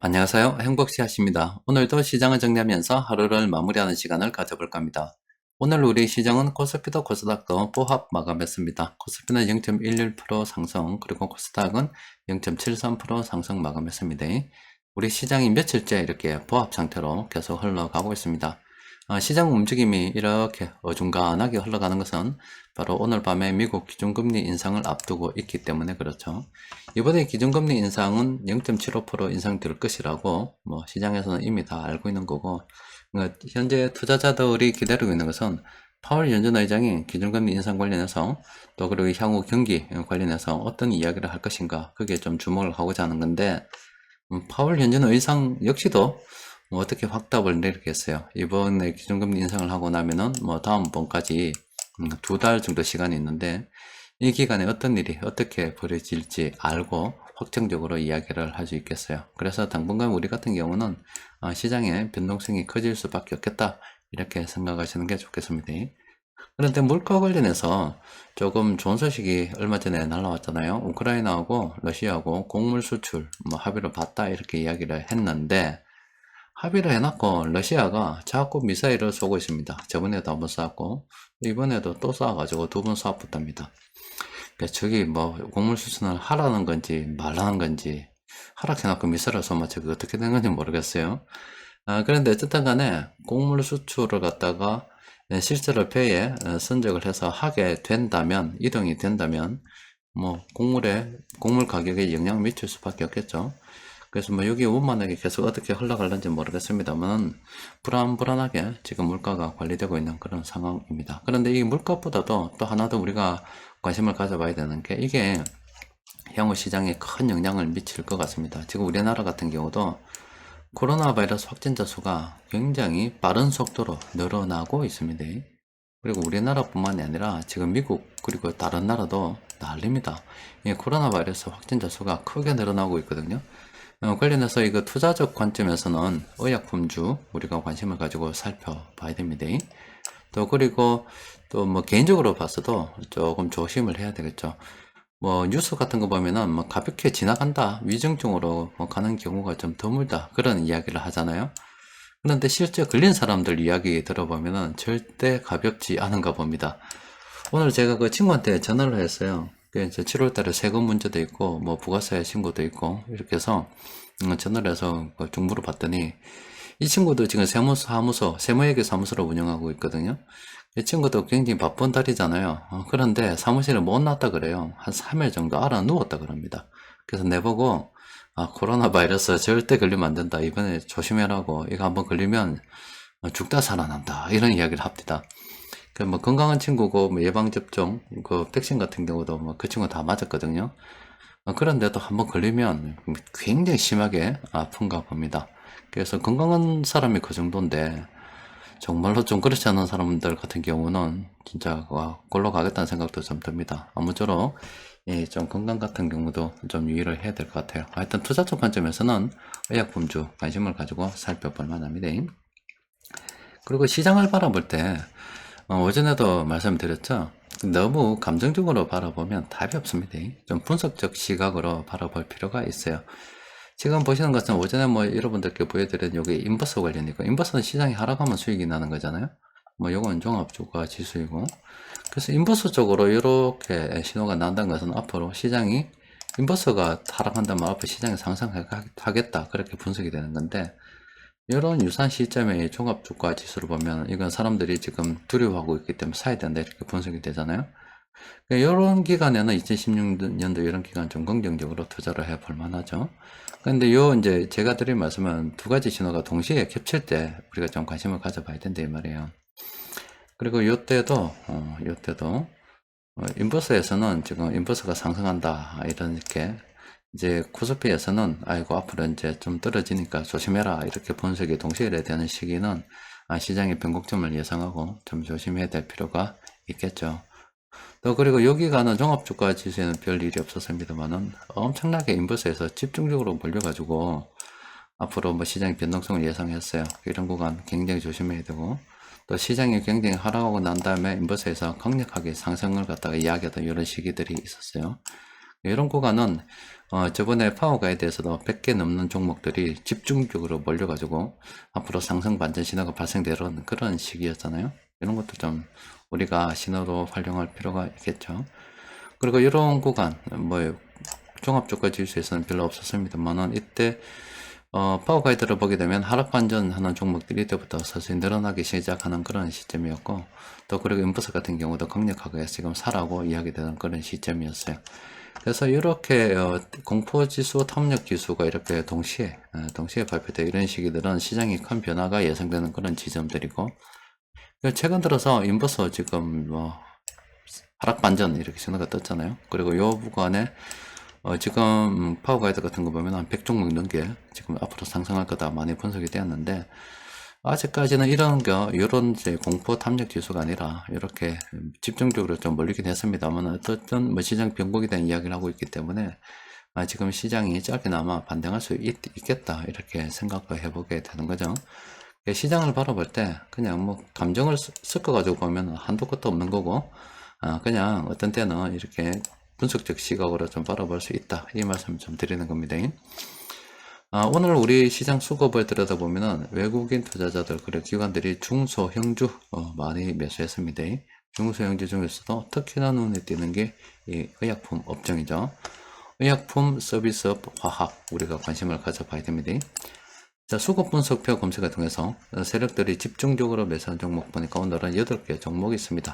안녕하세요. 행복씨앗입니다. 오늘도 시장을 정리하면서 하루를 마무리하는 시간을 가져볼까 합니다. 오늘 우리 시장은 코스피도 코스닥도 보합 마감했습니다. 코스피는 0.11% 상승, 그리고 코스닥은 0.73% 상승 마감했습니다. 우리 시장이 며칠째 이렇게 보합 상태로 계속 흘러가고 있습니다. 시장 움직임이 이렇게 어중간하게 흘러가는 것은 바로 오늘 밤에 미국 기준금리 인상을 앞두고 있기 때문에 그렇죠. 이번에 기준금리 인상은 0.75% 인상될 것이라고 시장에서는 이미 다 알고 있는 거고, 그러니까 현재 투자자들이 기다리고 있는 것은 파월 연준 의장이 기준금리 인상 관련해서 또 그리고 향후 경기 관련해서 어떤 이야기를 할 것인가, 그게 좀 주목을 하고자 하는 건데, 파월 연준 의장 역시도 어떻게 확답을 내리겠어요. 이번에 기준금리 인상을 하고 나면은 다음번까지 2달 정도 시간이 있는데, 이 기간에 어떤 일이 어떻게 벌어질지 알고 확정적으로 이야기를 할 수 있겠어요. 그래서 당분간 우리 같은 경우는 시장의 변동성이 커질 수밖에 없겠다, 이렇게 생각하시는 게 좋겠습니다. 그런데 물가 관련해서 조금 좋은 소식이 얼마 전에 날라왔잖아요. 우크라이나하고 러시아하고 곡물 수출 합의를 봤다, 이렇게 이야기를 했는데, 합의를 해놨고 러시아가 자꾸 미사일을 쏘고 있습니다. 저번에도 한번 쐈고 이번에도 또 쏴가지고 두 번 쏴붙답니다. 저기 곡물 수순을 하라는 건지 말라는 건지, 하락해놓고 미사일을 쏘면 저게 어떻게 된 건지 모르겠어요. 그런데 어쨌든 간에 곡물 수출을 갖다가 실제로 배에 선적을 해서 하게 된다면, 이동이 된다면 곡물 가격에 영향을 미칠 수밖에 없겠죠. 그래서 여기 원만하게 계속 어떻게 흘러갈는지 모르겠습니다만 불안불안하게 지금 물가가 관리되고 있는 그런 상황입니다. 그런데 이 물가보다도 또 하나 더 우리가 관심을 가져봐야 되는 게, 이게 향후 시장에 큰 영향을 미칠 것 같습니다. 지금 우리나라 같은 경우도 코로나 바이러스 확진자 수가 굉장히 빠른 속도로 늘어나고 있습니다. 그리고 우리나라뿐만이 아니라 지금 미국 그리고 다른 나라도 난립니다. 이 코로나 바이러스 확진자 수가 크게 늘어나고 있거든요. 관련해서 이거 투자적 관점에서는 의약품주 우리가 관심을 가지고 살펴봐야 됩니다. 또 그리고 또 개인적으로 봤어도 조금 조심을 해야 되겠죠. 뉴스 같은 거 보면은 가볍게 지나간다, 위중증으로 가는 경우가 좀 드물다, 그런 이야기를 하잖아요. 그런데 실제 걸린 사람들 이야기 들어보면은 절대 가볍지 않은가 봅니다. 오늘 제가 그 친구한테 전화를 했어요. 이제 7월달에 세금 문제도 있고 부가세 신고도 있고 이렇게 해서 전화를 해서 정보를 봤더니, 이 친구도 지금 세무사무소, 세무회계 사무소를 운영하고 있거든요. 이 친구도 굉장히 바쁜 달이잖아요. 그런데 사무실에 못 났다 그래요. 한 3일 정도 알아 누웠다 그럽니다. 그래서 내보고 코로나 바이러스 절대 걸리면 안 된다, 이번에 조심해라고, 이거 한번 걸리면 죽다 살아난다, 이런 이야기를 합니다. 건강한 친구고 예방접종 그 백신 같은 경우도 그 친구 다 맞았거든요. 그런데도 한번 걸리면 굉장히 심하게 아픈가 봅니다. 그래서 건강한 사람이 그 정도인데 정말로 좀 그렇지 않은 사람들 같은 경우는 진짜 골로 가겠다는 생각도 좀 듭니다. 아무쪼록 좀 건강 같은 경우도 좀 유의를 해야 될 것 같아요. 하여튼 투자적 관점에서는 의약품주 관심을 가지고 살펴볼 만합니다. 그리고 시장을 바라볼 때 오전에도 말씀드렸죠. 너무 감정적으로 바라보면 답이 없습니다. 좀 분석적 시각으로 바라볼 필요가 있어요. 지금 보시는 것은 오전에 여러분들께 보여드린 요게 인버스 관련이고, 인버스는 시장이 하락하면 수익이 나는 거잖아요. 요건 종합주가 지수이고, 그래서 인버스 쪽으로 이렇게 신호가 난다는 것은 앞으로 시장이, 인버스가 하락한다면 앞으로 시장이 상승하겠다, 그렇게 분석이 되는 건데, 이런 유사한 시점에 종합주가 지수를 보면 이건 사람들이 지금 두려워하고 있기 때문에 사야 된다, 이렇게 분석이 되잖아요. 이런 기간에는 2016년도 이런 기간 좀 긍정적으로 투자를 해 볼 만하죠. 근데 이제 제가 드린 말씀은 두 가지 신호가 동시에 겹칠 때 우리가 좀 관심을 가져봐야 된다, 이 말이에요. 그리고 요때도 인버스에서는 지금 인버스가 상승한다, 이렇게 이제 코스피에서는 아이고 앞으로 이제 좀 떨어지니까 조심해라, 이렇게 분석이 동시에 되는 시기는 시장의 변곡점을 예상하고 좀 조심해야 될 필요가 있겠죠. 또 그리고 여기가는 종합주가 지수에는 별 일이 없었습니다만은 엄청나게 인버스에서 집중적으로 몰려가지고 앞으로 시장의 변동성을 예상했어요. 이런 구간 굉장히 조심해야 되고, 또 시장이 굉장히 하락하고 난 다음에 인버스에서 강력하게 상승을 갖다가 이야기하던 이런 시기들이 있었어요. 이런 구간은 저번에 파워 가이드에서도 100개 넘는 종목들이 집중적으로 몰려가지고 앞으로 상승 반전 신호가 발생되는 그런 시기였잖아요. 이런 것도 좀 우리가 신호로 활용할 필요가 있겠죠. 그리고 이런 구간 뭐 종합주가 지수에서는 별로 없었습니다만은 이때 파워 가이드를 보게 되면 하락 반전하는 종목들이 이때부터 서서히 늘어나기 시작하는 그런 시점이었고, 또 그리고 인버스 같은 경우도 강력하게 지금 사라고 이야기되는 그런 시점이었어요. 그래서 이렇게 공포지수, 탐욕지수가 이렇게 동시에 발표되어 이런 시기들은 시장이 큰 변화가 예상되는 그런 지점들이고, 최근 들어서 인버스 지금 뭐 하락 반전 이렇게 신호가 떴잖아요. 그리고 요 구간에 지금 파워 가이드 같은 거 보면 한 100종목 넘게 지금 앞으로 상승할 거다 많이 분석이 되었는데, 아직까지는 이런 이제 공포 탐욕 지수가 아니라 이렇게 집중적으로 좀 몰리긴 했습니다만, 어쨌든 뭐 시장 변곡에 대한 이야기를 하고 있기 때문에 지금 시장이 짧게나마 반등할 수 있겠다 이렇게 생각을 해보게 되는 거죠. 시장을 바라볼 때 그냥 뭐 감정을 섞어가지고 보면 한도 끝도 없는 거고, 그냥 어떤 때는 이렇게 분석적 시각으로 좀 바라볼 수 있다 이 말씀 좀 드리는 겁니다. 오늘 우리 시장 수급을 들여다보면은 외국인 투자자들 그리고 기관들이 중소형주 많이 매수했습니다. 중소형주 중에서도 특히나 눈에 띄는 게 이 의약품 업종이죠. 의약품, 서비스업, 화학 우리가 관심을 가져봐야 됩니다. 자, 수급 분석표 검색을 통해서 세력들이 집중적으로 매수한 종목 보니까 오늘은 8개 종목이 있습니다.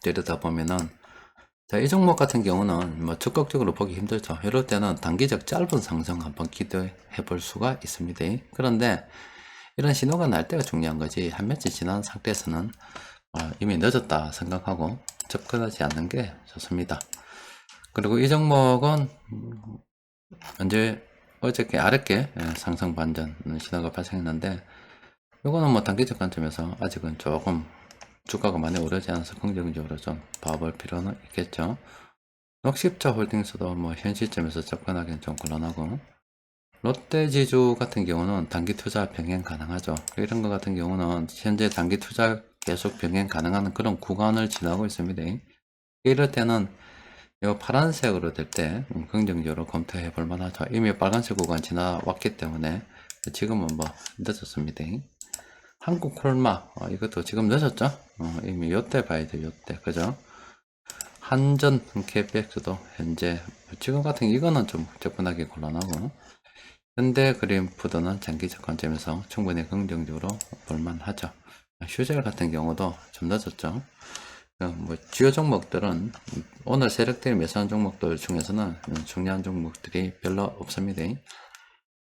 들여다보면은, 자, 이 종목 같은 경우는 뭐 적극적으로 보기 힘들죠. 이럴 때는 단기적 짧은 상승 한번 기대해 볼 수가 있습니다. 그런데 이런 신호가 날 때가 중요한 거지, 한 며칠 지난 상태에서는 이미 늦었다 생각하고 접근하지 않는 게 좋습니다. 그리고 이 종목은 어저께 아랫게 상승 반전 신호가 발생했는데, 이거는 뭐 단기적 관점에서 아직은 조금 주가가 많이 오르지 않아서 긍정적으로 좀 봐볼 필요는 있겠죠. 녹십자 홀딩스도 뭐 현 시점에서 접근하기는 좀 곤란하고, 롯데지주 같은 경우는 단기 투자 병행 가능하죠. 이런 것 같은 경우는 현재 단기 투자 계속 병행 가능한 그런 구간을 지나고 있습니다. 이럴 때는 이 파란색으로 될 때 긍정적으로 검토해 볼 만하죠. 이미 빨간색 구간 지나왔기 때문에 지금은 뭐 늦었습니다. 한국 콜마 이것도 지금 늦었죠. 이미 요때 봐야 돼, 요때. 그죠? 한전 KPX도 현재 지금 같은 이거는 좀 접근하기 곤란하고, 현대 그린푸드는 장기적 관점에서 충분히 긍정적으로 볼만하죠. 휴젤 같은 경우도 좀 늦었죠. 뭐 주요 종목들은 오늘 세력들이 매수한 종목들 중에서는 중요한 종목들이 별로 없습니다.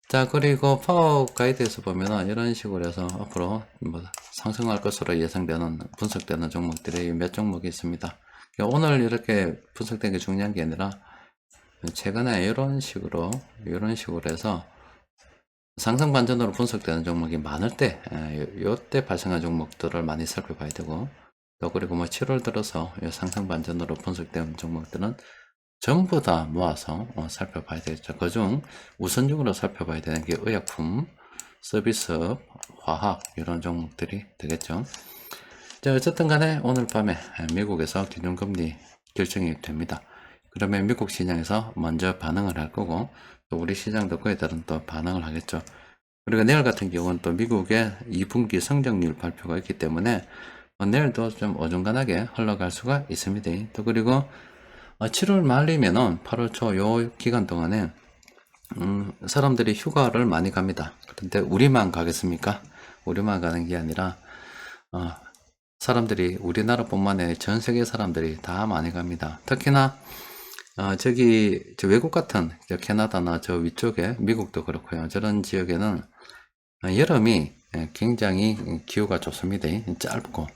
자, 그리고 파워 가이드에서 보면은 이런 식으로 해서 앞으로 뭐 상승할 것으로 예상되는 분석되는 종목들이 몇 종목이 있습니다. 오늘 이렇게 분석된 게 중요한 게 아니라 최근에 이런 식으로 해서 상승 반전으로 분석되는 종목이 많을 때, 요때 발생한 종목들을 많이 살펴봐야 되고, 또 그리고 뭐 7월 들어서 상승 반전으로 분석되는 종목들은 전부 다 모아서 살펴봐야 되겠죠. 그중 우선적으로 살펴봐야 되는 게 의약품, 서비스업, 화학 이런 종목들이 되겠죠. 자, 어쨌든 간에 오늘 밤에 미국에서 기준금리 결정이 됩니다. 그러면 미국 시장에서 먼저 반응을 할 거고, 또 우리 시장도 그에 따른 또 반응을 하겠죠. 그리고 내일 같은 경우는 또 미국의 2분기 성장률 발표가 있기 때문에 내일도 좀 어중간하게 흘러갈 수가 있습니다. 또 그리고 7월 말이면은 8월 초 요 기간 동안에 사람들이 휴가를 많이 갑니다. 그런데 우리만 가겠습니까? 우리만 가는 게 아니라 사람들이 우리나라 뿐만 아니라 전 세계 사람들이 다 많이 갑니다. 특히나 저 외국 같은 저 캐나다나 저 위쪽에 미국도 그렇고요. 저런 지역에는 여름이 굉장히 기후가 좋습니다. 짧고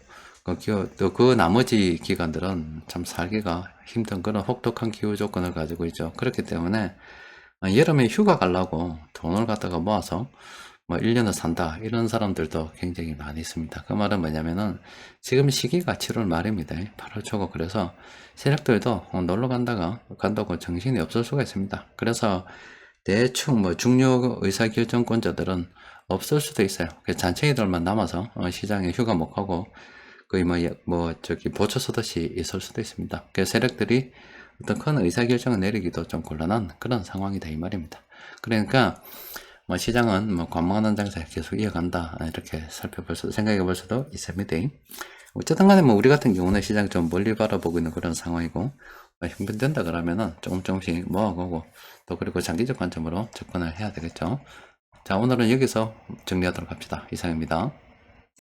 또 그 나머지 기간들은 참 살기가 힘든 그런 혹독한 기후 조건을 가지고 있죠. 그렇기 때문에 여름에 휴가 가려고 돈을 갖다가 모아서 뭐 1년을 산다 이런 사람들도 굉장히 많이 있습니다. 그 말은 뭐냐면은 지금 시기가 7월 말입니다. 8월 초고. 그래서 세력들도 놀러 간다고 정신이 없을 수가 있습니다. 그래서 대충 뭐 중요 의사결정권자들은 없을 수도 있어요. 잔챙이들만 남아서 시장에 휴가 못 가고 거의 보초 쓰듯이 있을 수도 있습니다. 그 세력들이 어떤 큰 의사결정을 내리기도 좀 곤란한 그런 상황이다 이 말입니다. 그러니까 뭐 시장은 뭐 관망하는 장세 계속 이어간다 이렇게 생각해 볼 수도 있습니다. 어쨌든 간에 뭐 우리 같은 경우는 시장 좀 멀리 바라보고 있는 그런 상황이고 형편된다 그러면은 조금씩 모아가고 또 그리고 장기적 관점으로 접근을 해야 되겠죠. 자, 오늘은 여기서 정리하도록 합시다. 이상입니다.